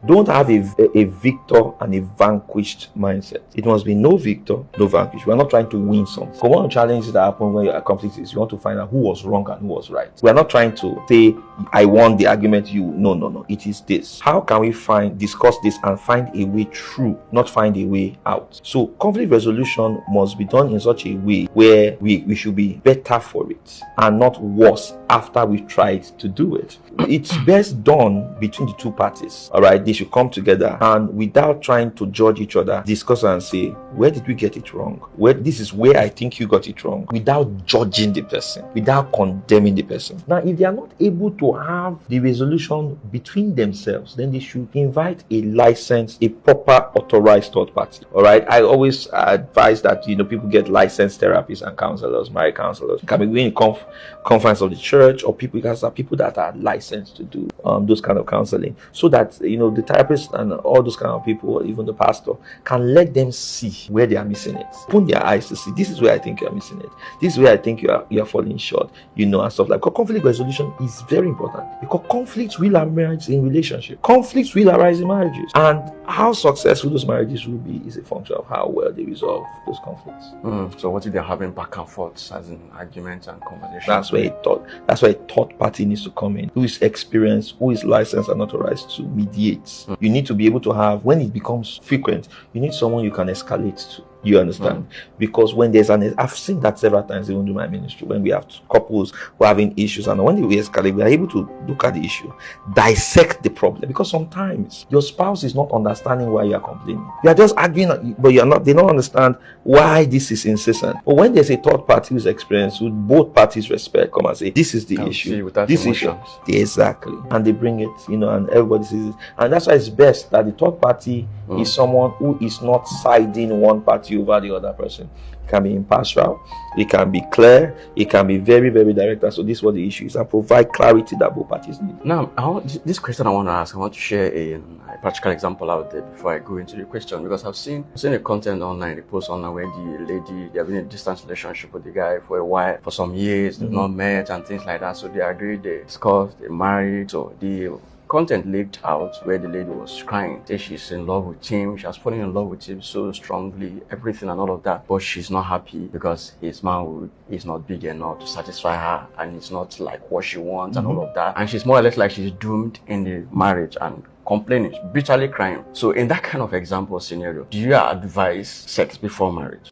Don't have a victor and a vanquished mindset. It must be no victor, no vanquished. We're not trying to win something. So one of the challenges that happen when you're conflict is you want to find out who was wrong and who was right. We're not trying to say, I won the argument, you. No. It is this. How can we discuss this and find a way through, not find a way out? So conflict resolution must be done in such a way where we should be better for it and not worse after we've tried to do it. It's best done between the two parties. All right, they should come together and without trying to judge each other, discuss and say, where did we get it wrong? This is where I think you got it wrong, without judging the person, without condemning the person. Now, if they are not able to have the resolution between themselves, then they should invite a licensed, a proper authorized third party. All right, I always advise that people get licensed therapists and counselors, marriage counselors. Can be in conference of the church, or people that are licensed to do those kind of counseling, so that the therapist and all those kind of people, or even the pastor, can let them see where they are missing it. Open their eyes to see, this is where I think you are missing it. This is where I think you are falling short, and stuff like that. Because conflict resolution is very important, because conflicts will arise in relationships. Conflicts will arise in marriages, and how successful those marriages will be is a function of how well they resolve those conflicts. So what if they're having back and forths, as in arguments and conversations? That's where a third party needs to come in, who is experienced, who is licensed and authorized to mediate. You need to be able to have, when it becomes frequent, you need someone you can escalate to. You understand? Because when there's I've seen that several times even in my ministry, when we have couples who are having issues, and when we escalate, we are able to look at the issue, dissect the problem. Because sometimes your spouse is not understanding why you are complaining. You are just arguing, but they don't understand why this is insistent. But when there's a third party who's experienced, who both parties respect, come and say, this is the issue. This issue. Exactly. And they bring it, and everybody sees it. And that's why it's best that the third party is someone who is not siding one party over the other person. It can be impartial, it can be clear, it can be very, very direct. So this is what the issue is, and provide clarity that both parties need. Now, this question I want to ask, I want to share a practical example out there before I go into the question, because I've seen a content online, a post online where the lady, they have been in a distance relationship with the guy for a while, for some years, they've not met and things like that. So they agreed, they discussed, they married. So the content leaked out where the lady was crying. She's in love with him, she has fallen in love with him so strongly, everything and all of that, but she's not happy because his manhood is not big enough to satisfy her, and it's not like what she wants and all of that, and she's more or less like she's doomed in the marriage and complaining, bitterly crying. So in that kind of example scenario, do you advise sex before marriage?